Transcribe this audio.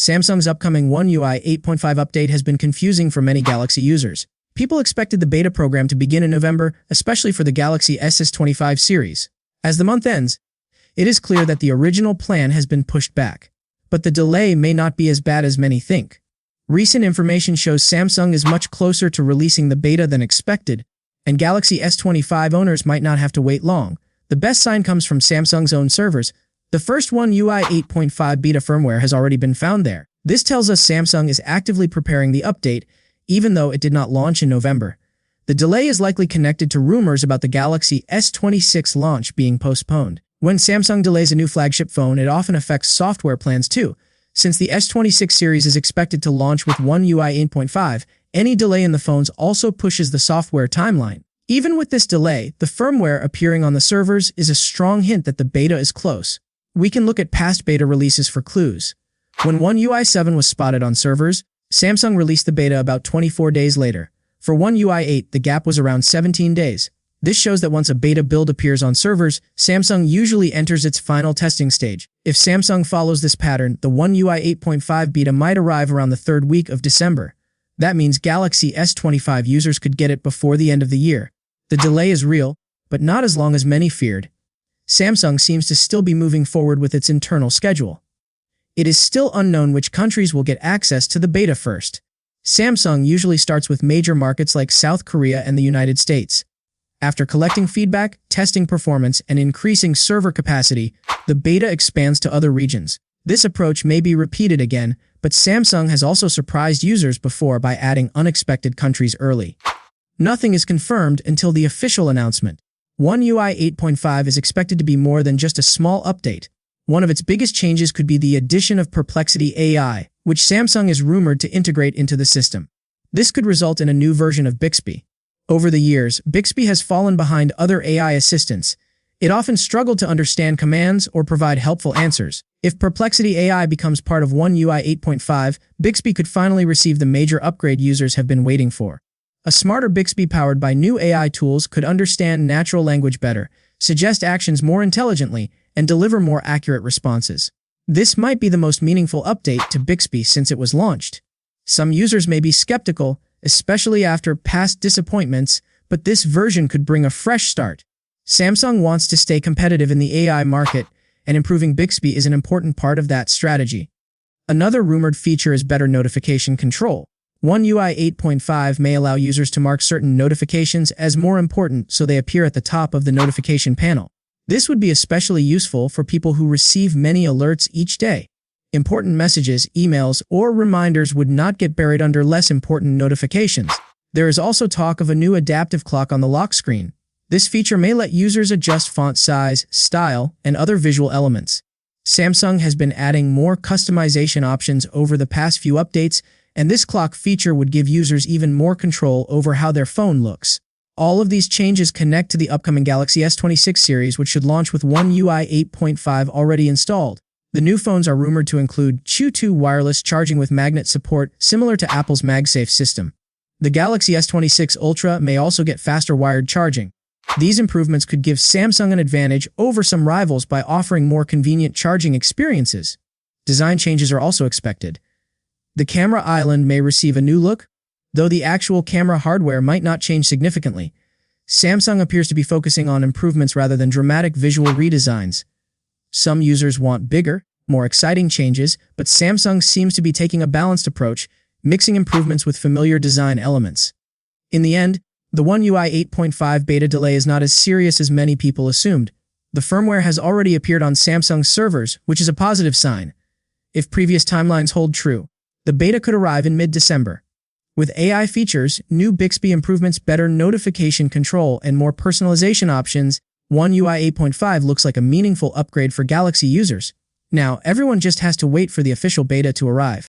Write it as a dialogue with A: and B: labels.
A: Samsung's upcoming One UI 8.5 update has been confusing for many Galaxy users. People expected the beta program to begin in November, especially for the Galaxy S25 series. As the month ends, it is clear that the original plan has been pushed back. But the delay may not be as bad as many think. Recent information shows Samsung is much closer to releasing the beta than expected, and Galaxy S25 owners might not have to wait long. The best sign comes from Samsung's own servers. The first One UI 8.5 beta firmware has already been found there. This tells us Samsung is actively preparing the update, even though it did not launch in November. The delay is likely connected to rumors about the Galaxy S26 launch being postponed. When Samsung delays a new flagship phone, it often affects software plans too. Since the S26 series is expected to launch with One UI 8.5, any delay in the phones also pushes the software timeline. Even with this delay, the firmware appearing on the servers is a strong hint that the beta is close. We can look at past beta releases for clues. When One UI 7 was spotted on servers, Samsung released the beta about 24 days later. For One UI 8, the gap was around 17 days. This shows that once a beta build appears on servers, Samsung usually enters its final testing stage. If Samsung follows this pattern, the One UI 8.5 beta might arrive around the third week of December. That means Galaxy S25 users could get it before the end of the year. The delay is real, but not as long as many feared. Samsung seems to still be moving forward with its internal schedule. It is still unknown which countries will get access to the beta first. Samsung usually starts with major markets like South Korea and the United States. After collecting feedback, testing performance, and increasing server capacity, the beta expands to other regions. This approach may be repeated again, but Samsung has also surprised users before by adding unexpected countries early. Nothing is confirmed until the official announcement. One UI 8.5 is expected to be more than just a small update. One of its biggest changes could be the addition of Perplexity AI, which Samsung is rumored to integrate into the system. This could result in a new version of Bixby. Over the years, Bixby has fallen behind other AI assistants. It often struggled to understand commands or provide helpful answers. If Perplexity AI becomes part of One UI 8.5, Bixby could finally receive the major upgrade users have been waiting for. A smarter Bixby powered by new AI tools could understand natural language better, suggest actions more intelligently, and deliver more accurate responses. This might be the most meaningful update to Bixby since it was launched. Some users may be skeptical, especially after past disappointments, but this version could bring a fresh start. Samsung wants to stay competitive in the AI market, and improving Bixby is an important part of that strategy. Another rumored feature is better notification control. One UI 8.5 may allow users to mark certain notifications as more important so they appear at the top of the notification panel. This would be especially useful for people who receive many alerts each day. Important messages, emails, or reminders would not get buried under less important notifications. There is also talk of a new adaptive clock on the lock screen. This feature may let users adjust font size, style, and other visual elements. Samsung has been adding more customization options over the past few updates, and this clock feature would give users even more control over how their phone looks. All of these changes connect to the upcoming Galaxy S26 series, which should launch with One UI 8.5 already installed. The new phones are rumored to include Qi2 wireless charging with magnet support, similar to Apple's MagSafe system. The Galaxy S26 Ultra may also get faster wired charging. These improvements could give Samsung an advantage over some rivals by offering more convenient charging experiences. Design changes are also expected. The camera island may receive a new look, though the actual camera hardware might not change significantly. Samsung appears to be focusing on improvements rather than dramatic visual redesigns. Some users want bigger, more exciting changes, but Samsung seems to be taking a balanced approach, mixing improvements with familiar design elements. In the end, the One UI 8.5 beta delay is not as serious as many people assumed. The firmware has already appeared on Samsung's servers, which is a positive sign. If previous timelines hold true, the beta could arrive in mid-December. With AI features, new Bixby improvements, better notification control, and more personalization options, One UI 8.5 looks like a meaningful upgrade for Galaxy users. Now, everyone just has to wait for the official beta to arrive.